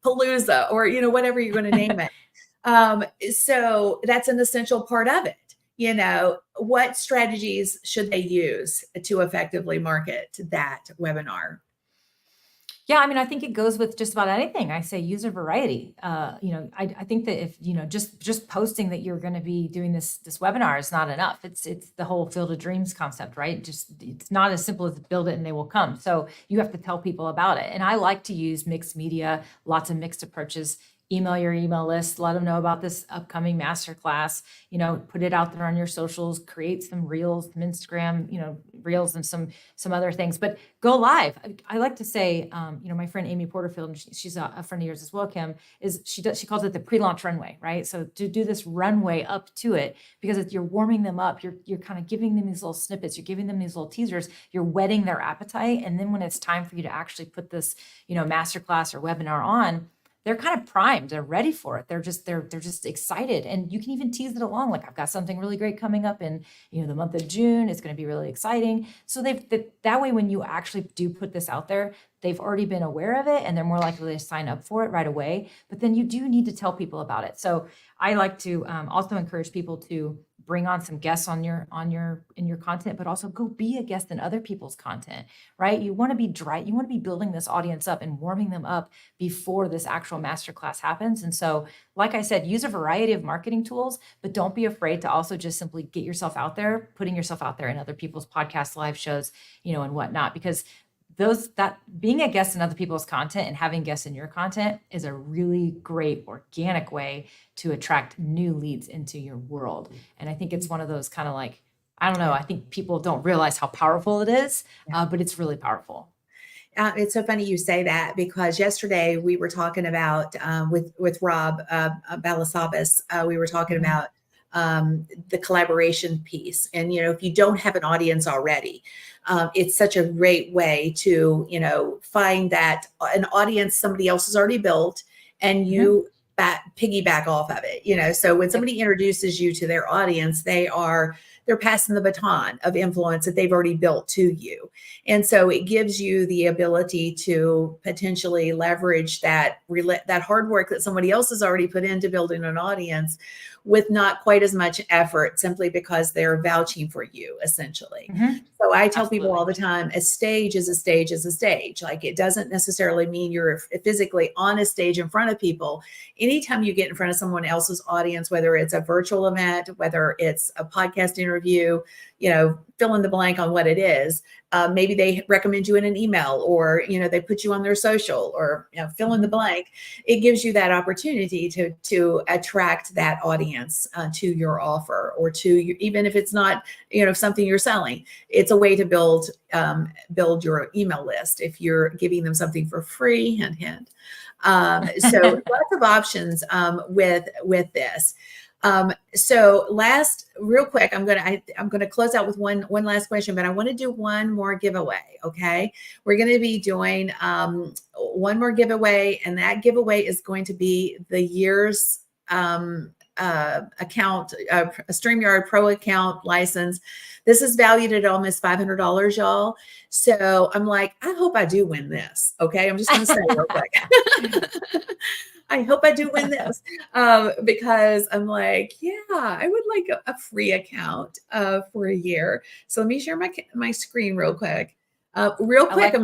Palooza, or, whatever you're going to name it. So that's an essential part of it. What strategies should they use to effectively market that webinar? Yeah, I mean, I think it goes with just about anything. I say use a variety. I think that if just posting that you're going to be doing this webinar is not enough. It's the whole Field of Dreams concept, right? Just it's not as simple as build it and they will come. So you have to tell people about it. And I like to use mixed media, lots of mixed approaches. Email your email list, let them know about this upcoming masterclass, put it out there on your socials, create some reels, some Instagram, reels and some other things, but go live. I like to say, my friend Amy Porterfield, and she's a friend of yours as well, Kim, she calls it the pre-launch runway, right? So to do this runway up to it, because you're warming them up, you're kind of giving them these little snippets, you're giving them these little teasers, you're whetting their appetite. And then when it's time for you to actually put this, masterclass or webinar on, they're kind of primed. They're ready for it. They're just excited. And you can even tease it along. Like I've got something really great coming up in, the month of June. It's going to be really exciting. So that way, when you actually do put this out there, they've already been aware of it and they're more likely to sign up for it right away. But then you do need to tell people about it. So I like to also encourage people to bring on some guests in your content, but also go be a guest in other people's content, right? You want to be building this audience up and warming them up before this actual masterclass happens. And so, like I said, use a variety of marketing tools, but don't be afraid to also just simply get yourself out there, putting yourself out there in other people's podcasts, live shows, and whatnot, because that being a guest in other people's content and having guests in your content is a really great organic way to attract new leads into your world. And I think it's one of those kind of like, I don't know, I think people don't realize how powerful it is, but it's really powerful. It's so funny you say that, because yesterday we were talking about with Rob Balasabas, we were talking about the collaboration piece. And, if you don't have an audience already, it's such a great way to, find that an audience somebody else has already built and you piggyback off of it, so when somebody introduces you to their audience, they're passing the baton of influence that they've already built to you. And so it gives you the ability to potentially leverage that hard work that somebody else has already put into building an audience with not quite as much effort, simply because they're vouching for you, essentially. So I tell people all the time, a stage is a stage is a stage. Like, it doesn't necessarily mean you're physically on a stage in front of people. Anytime you get in front of someone else's audience, whether it's a virtual event, whether it's a podcast interview, fill in the blank on what it is. Maybe they recommend you in an email, or, they put you on their social, or, fill in the blank. It gives you that opportunity to attract that audience to your offer, or even if it's not, something you're selling. It's a way to build your email list if you're giving them something for free. Hint, hint. So lots of options with this. So real quick, I'm gonna close out with one last question, but I want to do one more giveaway. Okay, we're going to be doing one more giveaway, and that giveaway is going to be the year's account, a StreamYard Pro account license. This is valued at almost $500, y'all. So I'm like, I hope I do win this. Okay, I'm just going to say real quick. I hope I do win this, because I'm like, yeah, I would like a free account for a year. So let me share my screen real quick. I'm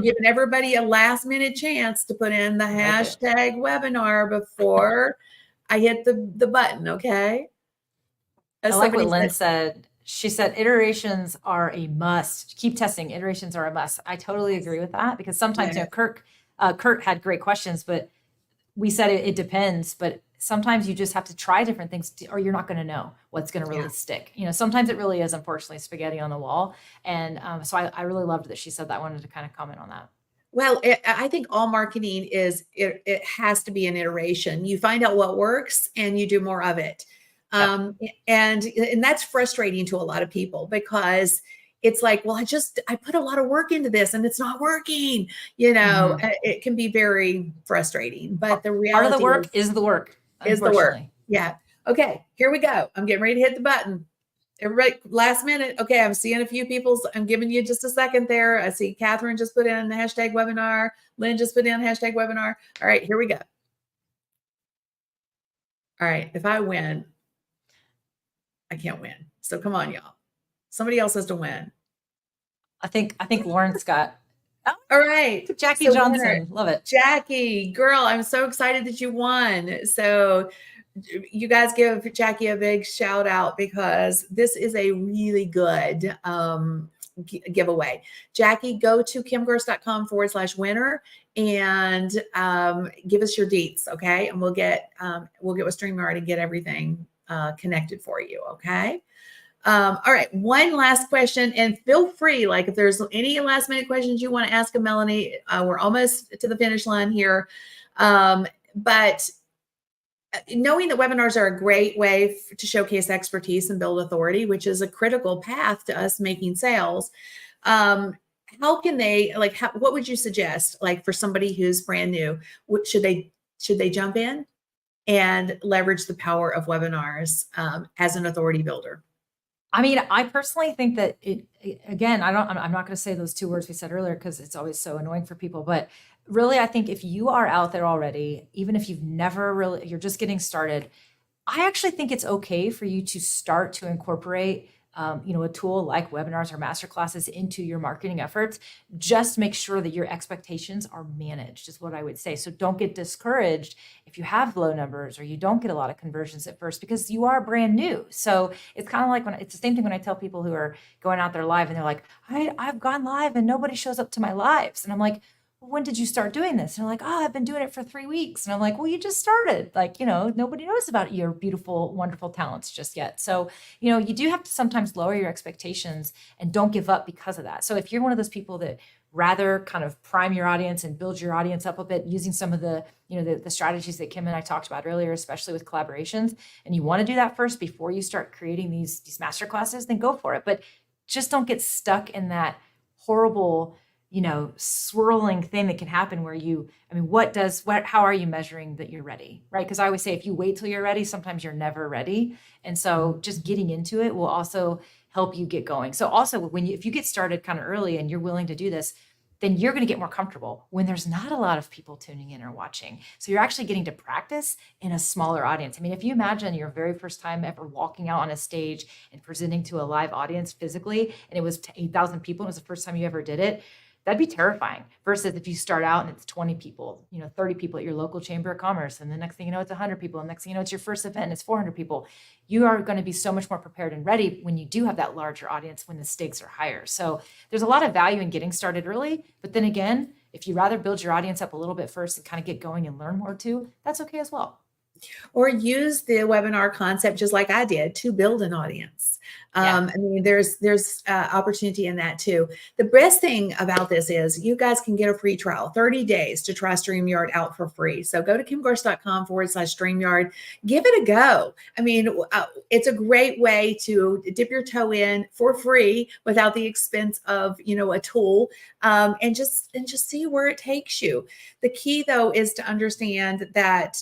giving everybody a last minute chance to put in the hashtag webinar before I hit the button. Okay. I like what Lynn said. She said iterations are a must. Keep testing. Iterations are a must. I totally agree with that, because sometimes, Kurt had great questions, but we said it depends, but sometimes you just have to try different things or you're not going to know what's going to really stick. Sometimes it really is, unfortunately, spaghetti on the wall. And so I really loved that she said that. I wanted to kind of comment on that. Well, I think all marketing it has to be an iteration. You find out what works and you do more of it. And that's frustrating to a lot of people because it's like, well, I put a lot of work into this and it's not working. It can be very frustrating, but the reality part of the work is the work. Is the work. Yeah. Okay, here we go. I'm getting ready to hit the button. Everybody, last minute. Okay, I'm seeing a few people's. I'm giving you just a second there. I see Catherine just put in the hashtag webinar. Lynn just put in hashtag webinar. All right, here we go. All right, if I win, I can't win. So come on, y'all. Somebody else has to win. I think Lauren's got. Oh, all right, Jackie Johnson, love it. Jackie, girl, I'm so excited that you won. So you guys give Jackie a big shout out because this is a really good giveaway. Jackie, go to kimgirst.com/winner and give us your deets, okay? And we'll get with StreamYard and get everything connected for you, okay? All right, one last question, and feel free, like if there's any last minute questions you want to ask of Melanie, we're almost to the finish line here, but knowing that webinars are a great way to showcase expertise and build authority, which is a critical path to us making sales. How can they, what would you suggest, like for somebody who's brand new, should they jump in and leverage the power of webinars as an authority builder? I mean, I personally think that again, I'm not going to say those two words we said earlier because it's always so annoying for people, but really, I think if you are out there already, even if you're just getting started, I actually think it's okay for you to start to incorporate, a tool like webinars or masterclasses into your marketing efforts. Just make sure that your expectations are managed is what I would say. So don't get discouraged if you have low numbers or you don't get a lot of conversions at first because you are brand new. So it's kind of like it's the same thing when I tell people who are going out there live and they're like, I've gone live and nobody shows up to my lives. And I'm like, when did you start doing this? And they're like, I've been doing it for 3 weeks. And I'm like, well, you just started. Nobody knows about your beautiful, wonderful talents just yet. So, you do have to sometimes lower your expectations and don't give up because of that. So if you're one of those people that rather kind of prime your audience and build your audience up a bit using some of the, the strategies that Kim and I talked about earlier, especially with collaborations, and you want to do that first before you start creating these masterclasses, then go for it. But just don't get stuck in that horrible swirling thing that can happen where how are you measuring that you're ready, right? Because I always say, if you wait till you're ready, sometimes you're never ready. And so just getting into it will also help you get going. So also if you get started kind of early and you're willing to do this, then you're going to get more comfortable when there's not a lot of people tuning in or watching. So you're actually getting to practice in a smaller audience. I mean, if you imagine your very first time ever walking out on a stage and presenting to a live audience physically, and it was 8,000 people, and it was the first time you ever did it, that'd be terrifying versus if you start out and it's 20 people, 30 people at your local chamber of commerce. And the next thing you know, it's 100 people. And next thing you know, it's your first event and it's 400 people. You are going to be so much more prepared and ready when you do have that larger audience, when the stakes are higher. So there's a lot of value in getting started early. But then again, if you rather build your audience up a little bit first and kind of get going and learn more too, that's okay as well. Or use the webinar concept just like I did to build an audience. I mean, there's opportunity in that too. The best thing about this is you guys can get a free trial, 30 days to try StreamYard out for free. So go to kimgirst.com/StreamYard, give it a go. I mean, it's a great way to dip your toe in for free without the expense of, a tool, and just see where it takes you. The key though is to understand that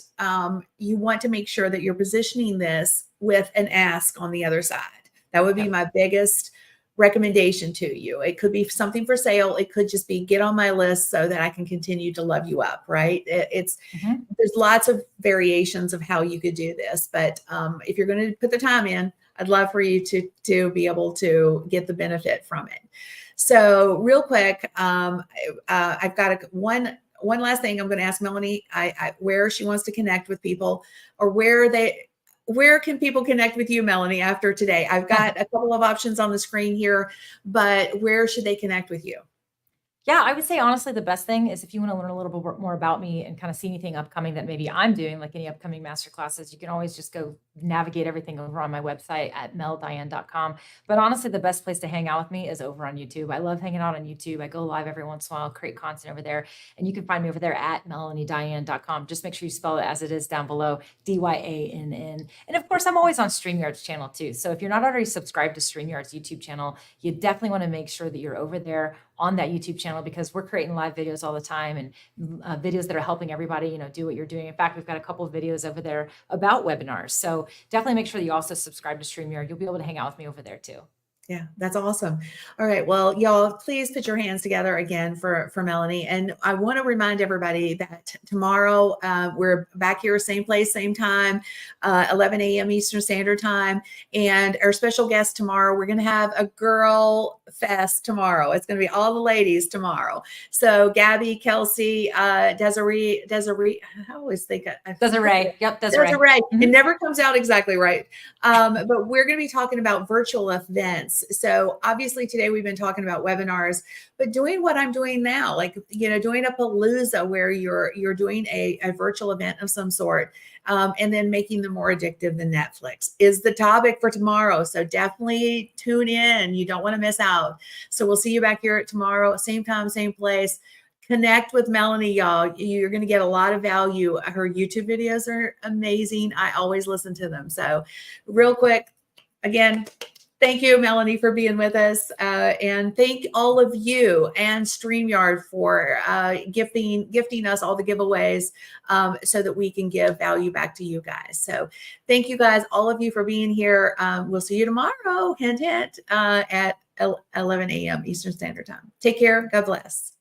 you want to make sure that you're positioning this with an ask on the other side. That would be my biggest recommendation to you. It could be something for sale. It could just be get on my list so that I can continue to love you up, right? There's lots of variations of how you could do this, but if you're going to put the time in, I'd love for you to be able to get the benefit from it. So real quick, I've got one last thing I'm going to ask Melanie, where she wants to connect with people, or where can people connect with you, Melanie, after today? I've got a couple of options on the screen here, but where should they connect with you? Yeah, I would say honestly, the best thing is if you want to learn a little bit more about me and kind of see anything upcoming that maybe I'm doing, like any upcoming master classes, you can always just go navigate everything over on my website at meldiane.com. But honestly, the best place to hang out with me is over on YouTube. I love hanging out on YouTube. I go live every once in a while, create content over there. And you can find me over there at melaniediane.com. Just make sure you spell it as it is down below, DYANN. And of course, I'm always on StreamYard's channel too. So if you're not already subscribed to StreamYard's YouTube channel, you definitely want to make sure that you're over there on that YouTube channel, because we're creating live videos all the time, and videos that are helping everybody, do what you're doing. In fact, we've got a couple of videos over there about webinars. So definitely make sure that you also subscribe to StreamYard. You'll be able to hang out with me over there too. Yeah, that's awesome. All right. Well, y'all, please put your hands together again for Melanie. And I want to remind everybody that tomorrow we're back here, same place, same time, 11 a.m. Eastern Standard Time. And our special guest tomorrow, we're going to have a girl fest tomorrow. It's going to be all the ladies tomorrow. So Gabby, Kelsey, Desiree, I always think Desiree. Yep, Desiree. Mm-hmm. It never comes out exactly right. But we're going to be talking about virtual events. So obviously today we've been talking about webinars, but doing what I'm doing now, like, doing a palooza where you're doing a virtual event of some sort, and then making them more addictive than Netflix is the topic for tomorrow. So definitely tune in. You don't want to miss out. So we'll see you back here tomorrow, same time, same place. Connect with Melanie, y'all. You're going to get a lot of value. Her YouTube videos are amazing. I always listen to them. So real quick, again, thank you, Melanie, for being with us. And thank all of you and StreamYard for gifting us all the giveaways, so that we can give value back to you guys. So thank you guys, all of you, for being here. We'll see you tomorrow, hint, hint, at 11 a.m. Eastern Standard Time. Take care. God bless.